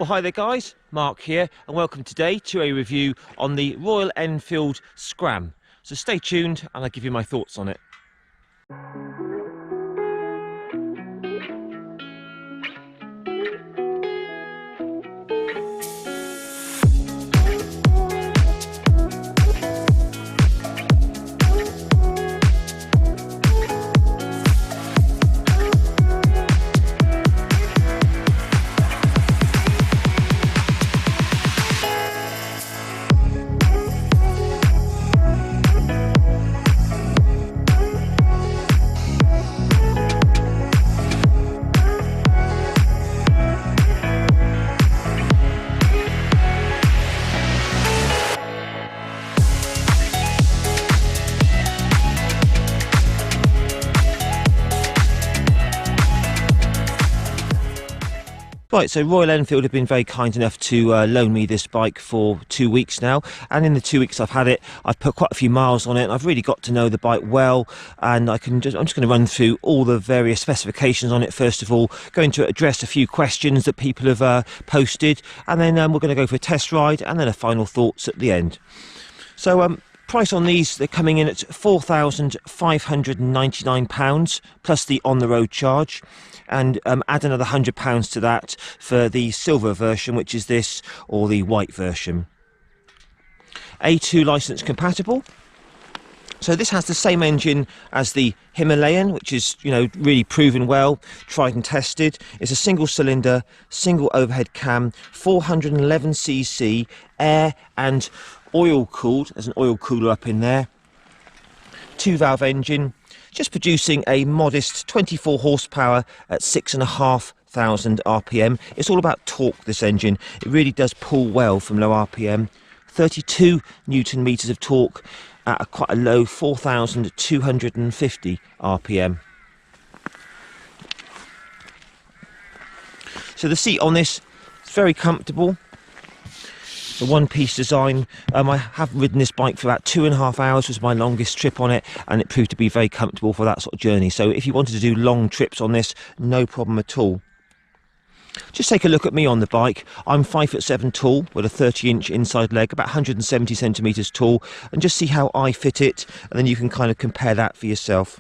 Well, hi there guys, Mark here, and welcome today to a review on the Royal Enfield Scram. So stay tuned and I'll give you my thoughts on it. Right, so Royal Enfield have been very kind enough to loan me this bike for 2 weeks now, and in the 2 weeks I've had it, I've put quite a few miles on it, and I've really got to know the bike well, and I'm just going to run through all the various specifications on it. First of all, going to address a few questions that people have posted, and then we're going to go for a test ride, and then a final thoughts at the end. So price on these, they're coming in at £4,599 plus the on-the-road charge, and add another £100 to that for the silver version, which is this, or the white version. A2 licence compatible. So this has the same engine as the Himalayan, which is, you know, really proven well, tried and tested. It's a single cylinder, single overhead cam, 411cc, air and oil cooled. There's an oil cooler up in there. 2-valve engine, just producing a modest 24 horsepower at 6,500 RPM. It's all about torque, this engine. It really does pull well from low RPM. 32 Newton meters of torque at quite a low 4,250 RPM. So the seat on this is very comfortable. The one-piece design. I have ridden this bike for about 2.5 hours, was my longest trip on it, and it proved to be very comfortable for that sort of journey. So if you wanted to do long trips on this, no problem at all. Just take a look at me on the bike. I'm 5'7" tall with a 30-inch inside leg, about 170 centimeters tall, and just see how I fit it, and then you can kind of compare that for yourself.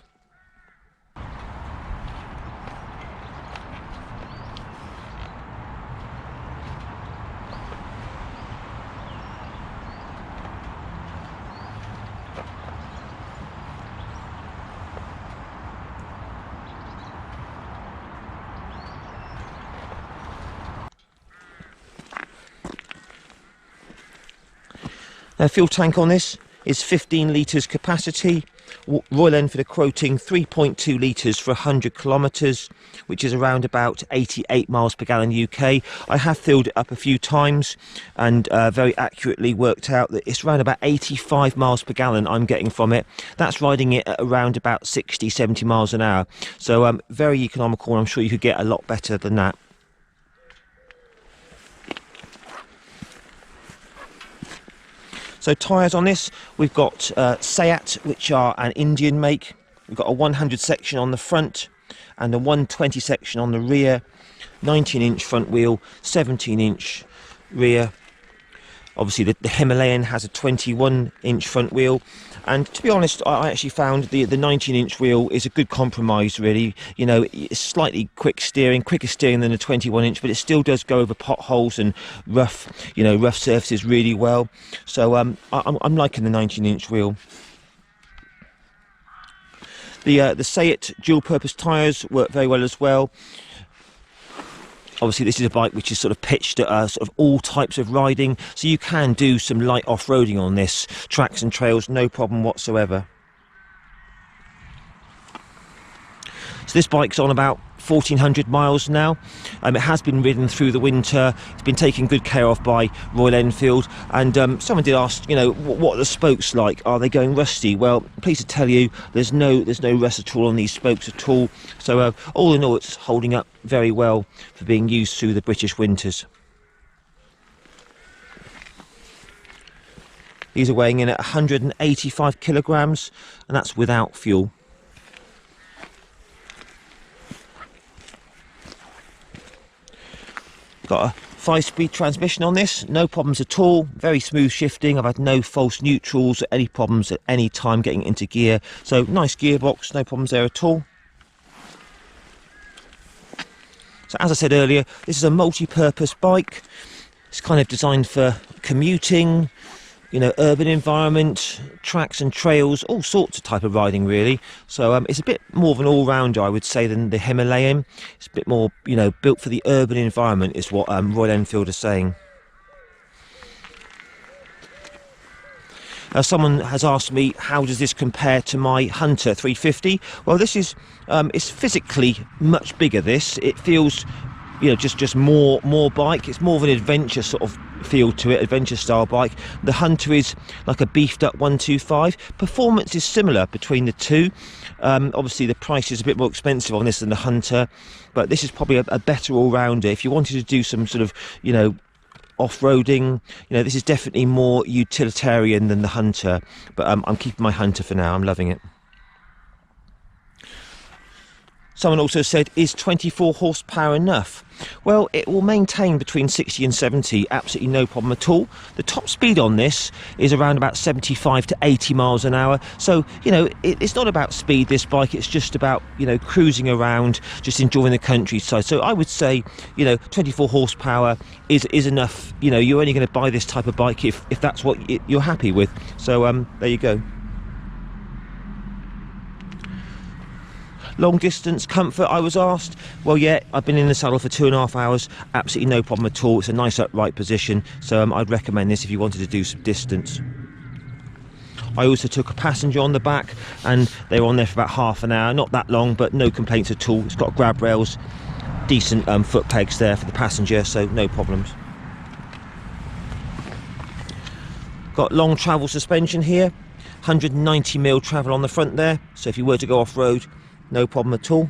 Fuel tank on this is 15 litres capacity. Royal Enfield are quoting 3.2 litres for 100 kilometres, which is around about 88 miles per gallon UK. I have filled it up a few times and very accurately worked out that it's around about 85 miles per gallon I'm getting from it. That's riding it at around about 60-70 miles an hour. So very economical, and I'm sure you could get a lot better than that. So tyres on this, we've got Seat, which are an Indian make. We've got a 100 section on the front and a 120 section on the rear. 19-inch front wheel, 17-inch rear. Obviously the Himalayan has a 21-inch front wheel, and to be honest, I actually found the 19-inch wheel is a good compromise, really. You know, it's slightly quicker steering than a 21-inch, but it still does go over potholes and rough surfaces really well. So I'm liking the 19-inch wheel. The Seat dual-purpose tyres work very well as well. Obviously this is a bike which is sort of pitched at sort of all types of riding, so you can do some light off-roading on this, tracks and trails, no problem whatsoever. So this bike's on about 1,400 miles now. It has been ridden through the winter. It's been taken good care of by Royal Enfield, and someone did ask, you know, what are the spokes like? Are they going rusty? Well, I'm pleased to tell you there's no rust at all on these spokes at all. So all in all, it's holding up very well for being used through the British winters. These are weighing in at 185 kilograms, and that's without fuel. Got a 5-speed transmission on this, no problems at all, very smooth shifting. I've had no false neutrals or any problems at any time getting into gear, so nice gearbox, no problems there at all. So as I said earlier, this is a multi-purpose bike. It's kind of designed for commuting, you know, urban environment, tracks and trails, all sorts of type of riding really. So it's a bit more of an all-rounder, I would say, than the Himalayan. It's a bit more, you know, built for the urban environment is what Royal Enfield is saying. Someone has asked me, how does this compare to my Hunter 350? Well, this is it's physically much bigger. It feels, you know, just more bike. It's more of an adventure sort of feel to it, adventure style bike. The Hunter is like a beefed up 125. Performance is similar between the two. Obviously the price is a bit more expensive on this than the Hunter, but this is probably a better all-rounder. If you wanted to do some sort of, you know, off-roading, you know, this is definitely more utilitarian than the Hunter, but I'm keeping my Hunter for now. I'm loving it. Someone also said, is 24 horsepower enough? Well, it will maintain between 60 and 70, absolutely no problem at all. The top speed on this is around about 75 to 80 miles an hour. So, you know, it's not about speed, this bike. It's just about, you know, cruising around, just enjoying the countryside. So I would say, you know, 24 horsepower is enough. You know, you're only going to buy this type of bike if that's what you're happy with. So there you go. Long distance comfort, I was asked. Well, yeah, I've been in the saddle for 2.5 hours, absolutely no problem at all. It's a nice upright position, so I'd recommend this if you wanted to do some distance. I also took a passenger on the back, and they were on there for about half an hour, not that long, but no complaints at all. It's got grab rails, decent foot pegs there for the passenger, so no problems. Got long travel suspension here, 190mm travel on the front there, so if you were to go off-road, no problem at all.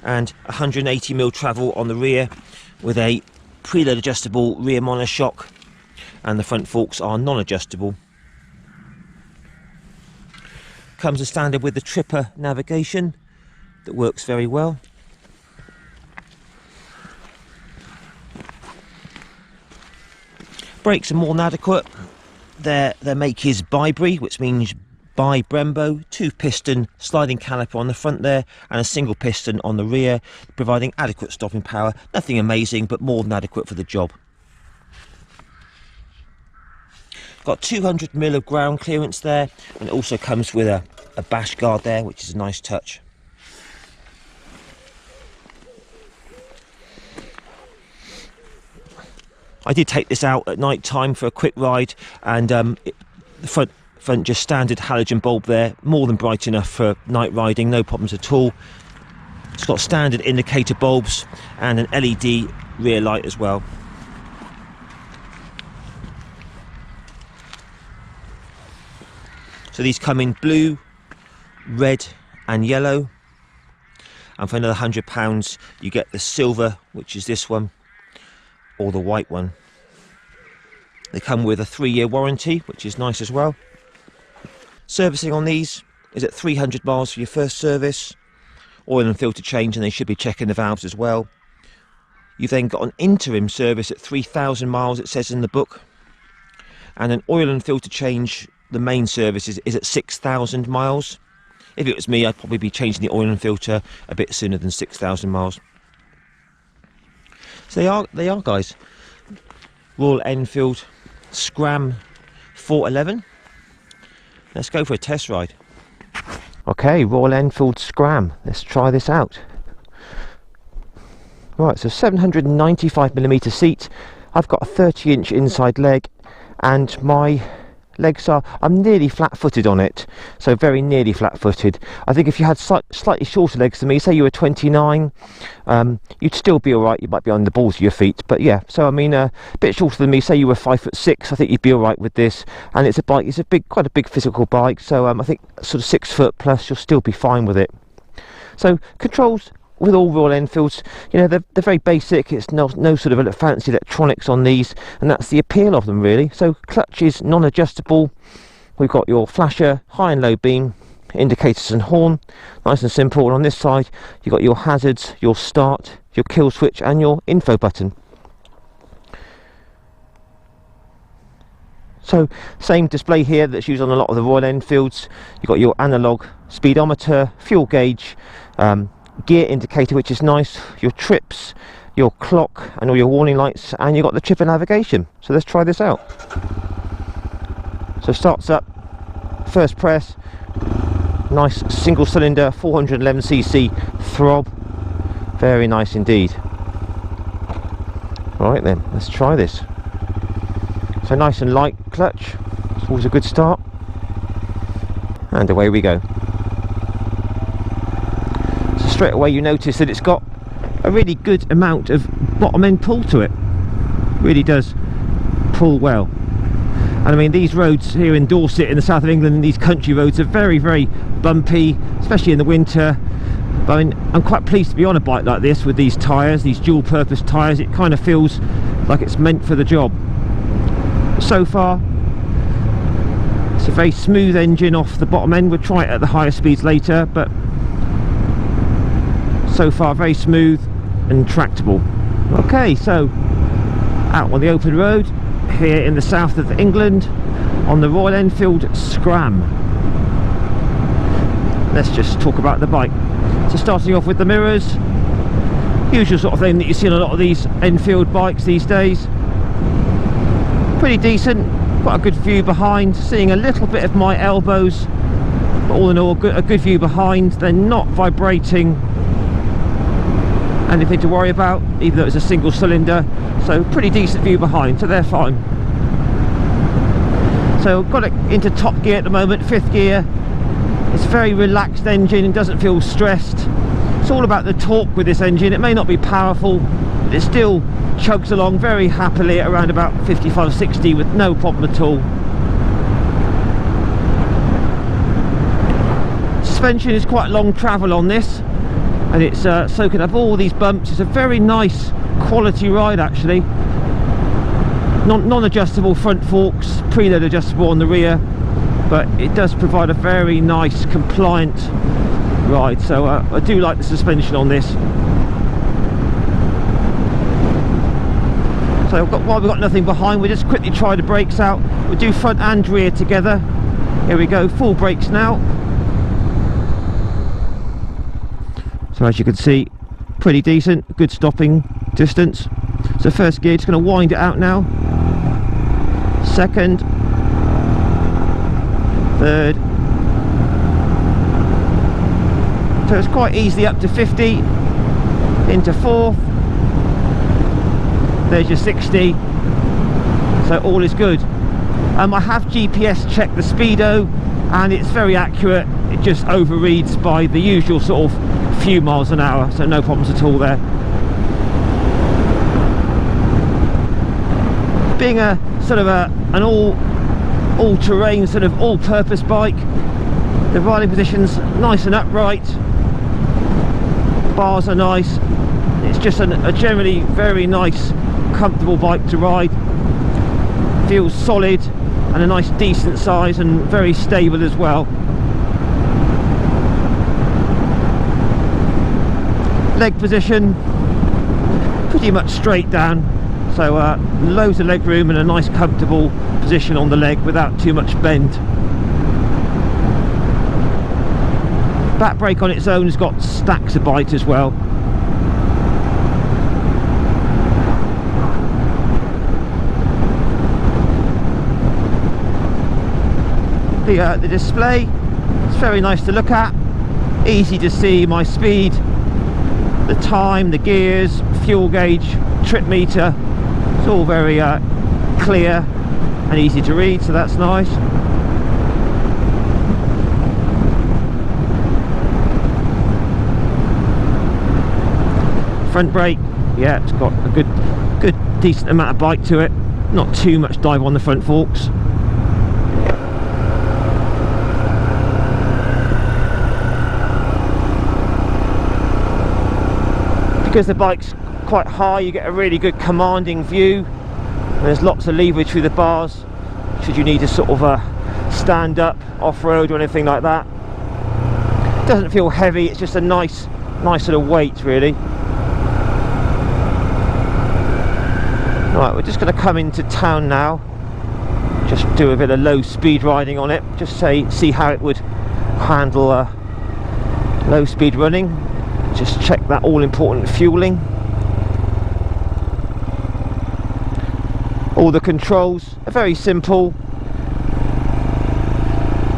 And 180mm travel on the rear with a preload adjustable rear monoshock, and the front forks are non-adjustable. Comes as standard with the Tripper navigation that works very well. Brakes are more than adequate. Their make is Bibree, which means by Brembo, 2-piston sliding caliper on the front there and a single piston on the rear, providing adequate stopping power. Nothing amazing, but more than adequate for the job. Got 200mm of ground clearance there, and it also comes with a bash guard there, which is a nice touch. I did take this out at night time for a quick ride, and the front just standard halogen bulb there, more than bright enough for night riding, no problems at all. It's got standard indicator bulbs and an LED rear light as well. So these come in blue, red and yellow, and for another £100 you get the silver, which is this one, or the white one. They come with a 3-year warranty, which is nice as well. Servicing on these is at 300 miles for your first service, oil and filter change, and they should be checking the valves as well. You've then got an interim service at 3,000 miles, it says in the book, and an oil and filter change, the main service is at 6,000 miles. If it was me, I'd probably be changing the oil and filter a bit sooner than 6,000 miles. So they are guys. Royal Enfield Scram 411. Let's go for a test ride. Okay, Royal Enfield Scram. Let's try this out. Right, so 795mm seat. I've got a 30-inch inside leg, and my legs I'm nearly flat-footed on it, so very nearly flat-footed. I think if you had slightly shorter legs than me, say you were 29, you'd still be alright. You might be on the balls of your feet, but yeah, so I mean a bit shorter than me, say you were 5'6", I think you'd be alright with this. And it's a bike, it's quite a big physical bike, so I think sort of 6 foot plus, you'll still be fine with it. So controls with all Royal Enfields, you know, they're very basic. It's no sort of fancy electronics on these, and that's the appeal of them really. So clutch is non-adjustable. We've got your flasher, high and low beam, indicators and horn, nice and simple. And on this side you've got your hazards, your start, your kill switch and your info button. So same display here that's used on a lot of the Royal Enfields. You've got your analog speedometer, fuel gauge, gear indicator, which is nice, your trips, your clock and all your warning lights, and you've got the trip and navigation. So let's try this out. So starts up, first press, nice single cylinder 411cc throb, very nice indeed. Right then, let's try this. So nice and light clutch, it's always a good start, and away we go. So straight away you notice that it's got a really good amount of bottom end pull to it, really does pull well. And I mean, these roads here in Dorset in the south of England, these country roads are very, very bumpy, especially in the winter. But I mean, I'm quite pleased to be on a bike like this with these tyres, these dual purpose tyres. It kind of feels like it's meant for the job. So far it's a very smooth engine off the bottom end. We'll try it at the higher speeds later, but so far very smooth and tractable. Okay, so out on the open road here in the south of England on the Royal Enfield Scram. Let's just talk about the bike. So starting off with the mirrors, usual sort of thing that you see on a lot of these Enfield bikes these days. Pretty decent, quite a good view behind, seeing a little bit of my elbows, but all in all a good view behind. They're not vibrating, anything to worry about, even though it's a single cylinder, so pretty decent view behind, so they're fine. So I've got it into top gear at the moment, 5th gear. It's a very relaxed engine, it doesn't feel stressed. It's all about the torque with this engine. It may not be powerful, but it still chugs along very happily at around about 55-60 with no problem at all. Suspension is quite long travel on this, and it's soaking up all these bumps. It's a very nice quality ride actually. Non-adjustable front forks, preload adjustable on the rear, but it does provide a very nice compliant ride. So I do like the suspension on this. So while we've got nothing behind, we'll just quickly try the brakes out. We'll do front and rear together. Here we go, full brakes now. So as you can see, pretty decent, good stopping distance. So first gear, just going to wind it out now. Second, third. So it's quite easily up to 50, into fourth. There's your 60, so all is good. I have GPS checked the speedo and it's very accurate. It just overreads by the usual sort of few miles an hour, so no problems at all there. Being a sort of an all-terrain sort of all-purpose bike, the riding position's nice and upright, bars are nice. It's just a generally very nice, comfortable bike to ride. Feels solid and a nice decent size and very stable as well. Leg position pretty much straight down, so loads of leg room and a nice comfortable position on the leg without too much bend. Back brake on its own has got stacks of bite as well. The display, it's very nice to look at, easy to see my speed, the time, the gears, fuel gauge, trip meter. It's all very clear and easy to read, so that's nice. Front brake, yeah, it's got a good decent amount of bite to it, not too much dive on the front forks. Because the bike's quite high, you get a really good commanding view. And there's lots of leverage through the bars should you need to sort of stand up off-road or anything like that. Doesn't feel heavy, it's just a nice sort of weight really. Right, we're just going to come into town now, just do a bit of low speed riding on it, just see how it would handle low speed running. Just check that all important fueling. All the controls are very simple,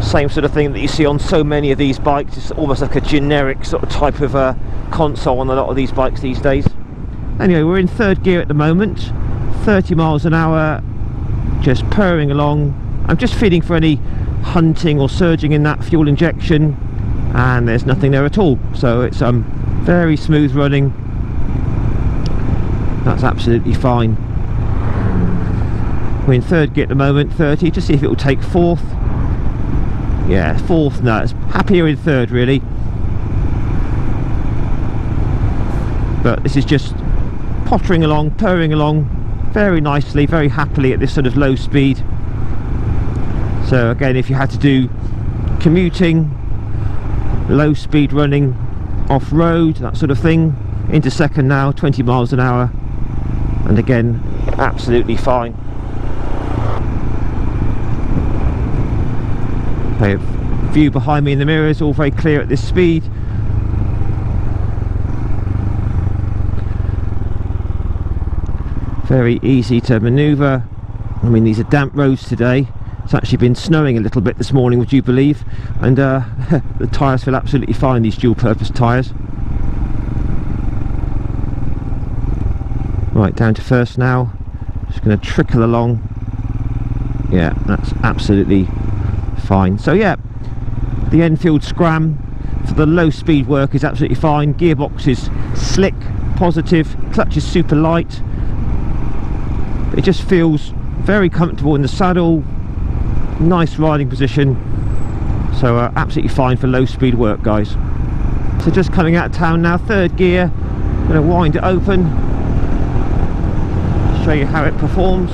same sort of thing that you see on so many of these bikes. It's almost like a generic sort of type of console on a lot of these bikes these days. Anyway, we're in third gear at the moment, 30 miles an hour, just purring along. I'm just feeling for any hunting or surging in that fuel injection, and there's nothing there at all, so it's very smooth running. That's absolutely fine. We're in third gear at the moment, 30, to see if it will take fourth. Yeah, fourth. No, it's happier in third really, but this is just pottering along, purring along very nicely, very happily at this sort of low speed. So again, if you had to do commuting, low speed running, off-road, that sort of thing, into second now, 20 miles an hour, and again absolutely fine. Okay, view behind me in the mirrors, all very clear at this speed. Very easy to manoeuvre. I mean, these are damp roads today. It's actually been snowing a little bit this morning, would you believe? And the tyres feel absolutely fine, these dual purpose tyres. Right, down to first now. Just going to trickle along. Yeah, that's absolutely fine. So yeah, the Enfield Scram for the low speed work is absolutely fine. Gearbox is slick, positive, clutch is super light. It just feels very comfortable in the saddle, nice riding position, so absolutely fine for low speed work, guys. So just coming out of town now, third gear, going to wind it open, show you how it performs.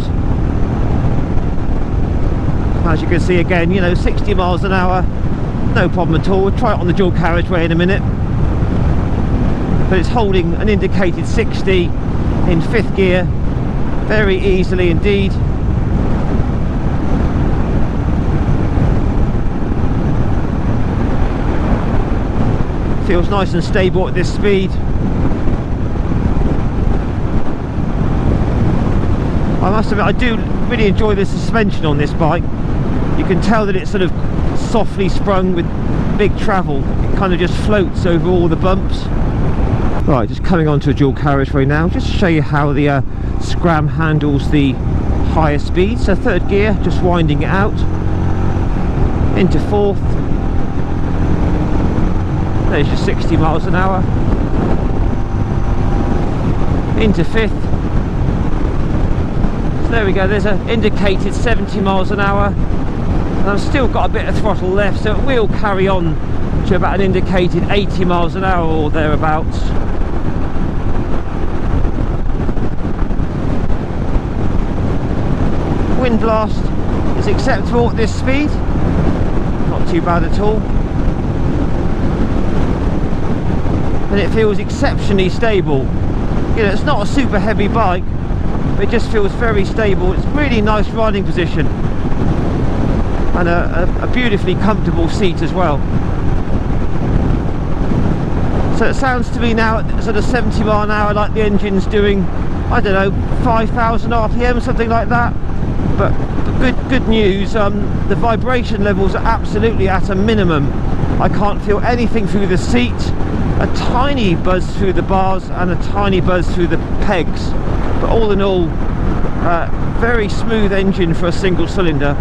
As you can see, again, you know, 60 miles an hour, no problem at all. We'll try it on the dual carriageway in a minute, but it's holding an indicated 60 in fifth gear very easily indeed. Feels nice and stable at this speed. I must admit, I do really enjoy the suspension on this bike. You can tell that it's sort of softly sprung with big travel. It kind of just floats over all the bumps. Right, just coming onto a dual carriageway now, just to show you how the Scram handles the higher speed. So third gear, just winding it out into fourth. There's your 60 miles an hour into fifth. So there we go, there's an indicated 70 miles an hour, and I've still got a bit of throttle left, so it will carry on to about an indicated 80 miles an hour or thereabouts. Wind blast is acceptable at this speed, not too bad at all, and it feels exceptionally stable. You know, it's not a super heavy bike, but it just feels very stable. It's really nice riding position, and a beautifully comfortable seat as well. So it sounds to me now at sort of 70 mile an hour like the engine's doing, I don't know, 5,000 RPM, something like that. But good news, the vibration levels are absolutely at a minimum. I can't feel anything through the seat, a tiny buzz through the bars and a tiny buzz through the pegs, but all in all, very smooth engine for a single cylinder.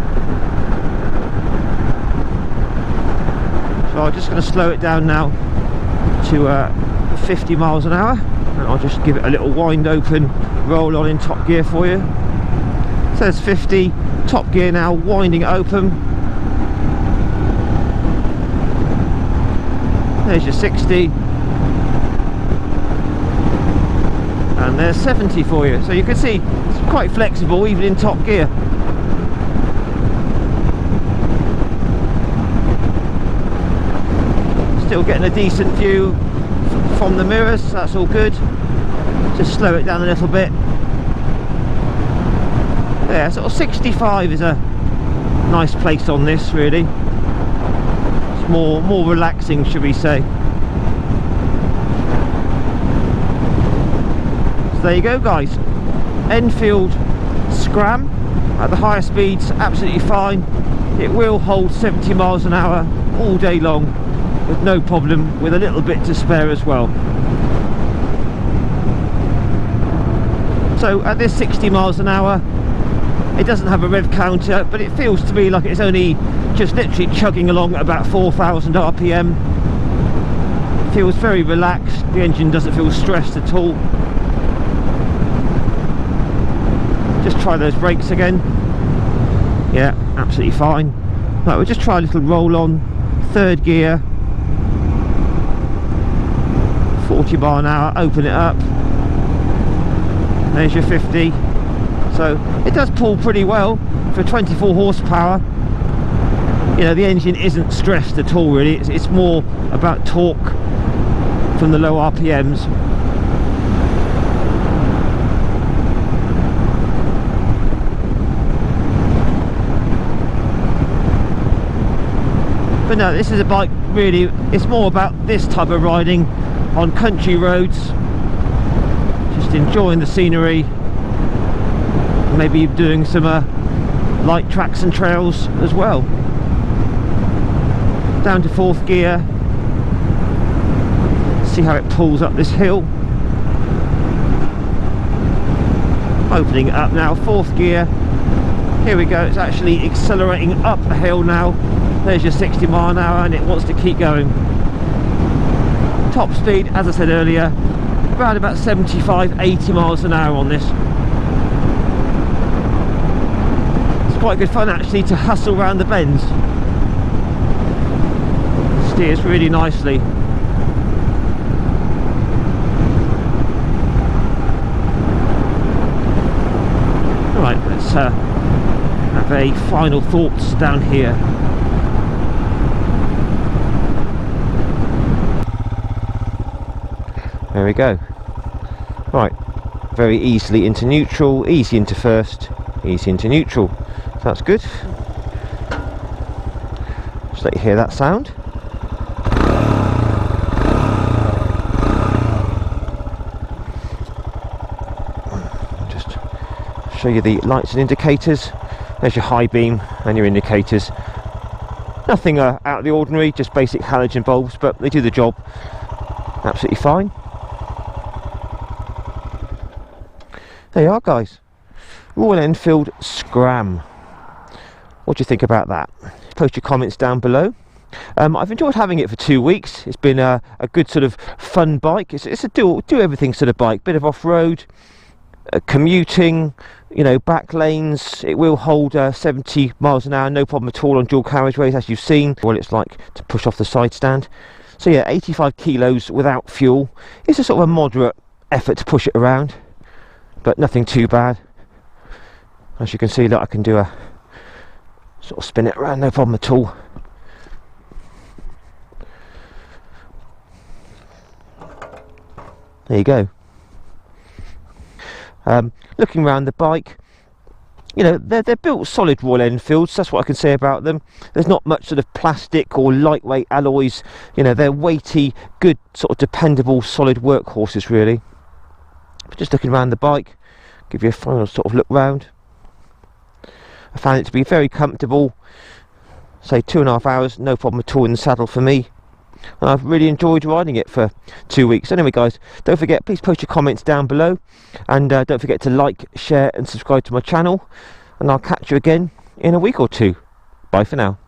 So I'm just going to slow it down now to 50 miles an hour, and I'll just give it a little wind open, roll on in top gear for you. So there's 50, top gear now, winding it open. There's your 60, and there's 70 for you. So you can see it's quite flexible even in top gear. Still getting a decent view from the mirrors, so that's all good. Just slow it down a little bit. Yeah, sort of 65 is a nice place on this, really. It's more relaxing, should we say. So there you go, guys. Enfield Scram at the higher speeds, absolutely fine. It will hold 70 miles an hour all day long with no problem, with a little bit to spare as well. So at this 60 miles an hour, it doesn't have a rev counter, but it feels to me like it's only just literally chugging along at about 4,000 RPM. Feels very relaxed. The engine doesn't feel stressed at all. Just try those brakes again. Yeah, absolutely fine. Right, we'll just try a little roll on. Third gear. 40 mile an hour, open it up. There's your 50. So it does pull pretty well for 24 horsepower. You know, the engine isn't stressed at all, really. It's more about torque from the low RPMs. But no, this is a bike, really, it's more about this type of riding on country roads, just enjoying the scenery, maybe doing some light tracks and trails as well. Down to fourth gear, see how it pulls up this hill. Opening it up now, fourth gear. Here we go, it's actually accelerating up a hill now. There's your 60 mile an hour and it wants to keep going. Top speed, as I said earlier, around about 75-80 miles an hour on this. It's quite good fun actually to hustle around the bends. Steers really nicely. Alright, let's have a final thoughts down here. There we go. Right, very easily into neutral, easy into first, easy into neutral. So that's good. Just let you hear that sound. Just show you the lights and indicators. There's your high beam and your indicators. Nothing out of the ordinary, just basic halogen bulbs, but they do the job absolutely fine. There you are, guys. Royal Enfield Scram. What do you think about that? Post your comments down below. I've enjoyed having it for 2 weeks. It's been a good sort of fun bike. It's a do everything sort of bike. Bit of off-road, commuting, you know, back lanes. It will hold 70 miles an hour, no problem at all on dual carriageways, as you've seen. What it's like to push off the side stand. So yeah, 85 kilos without fuel. It's a sort of a moderate effort to push it around, but nothing too bad. As you can see, look, I can do a sort of spin it around, no problem at all. There you go. Looking around the bike, you know, they're built solid Royal Enfields. That's what I can say about them. There's not much sort of plastic or lightweight alloys. You know, they're weighty, good, sort of dependable, solid workhorses, really. But just looking around the bike, give you a final sort of look round. I found it to be very comfortable. Say 2.5 hours, no problem at all in the saddle for me. And I've really enjoyed riding it for 2 weeks. Anyway, guys, don't forget, please post your comments down below, and don't forget to like, share and subscribe to my channel, and I'll catch you again in a week or two. Bye for now.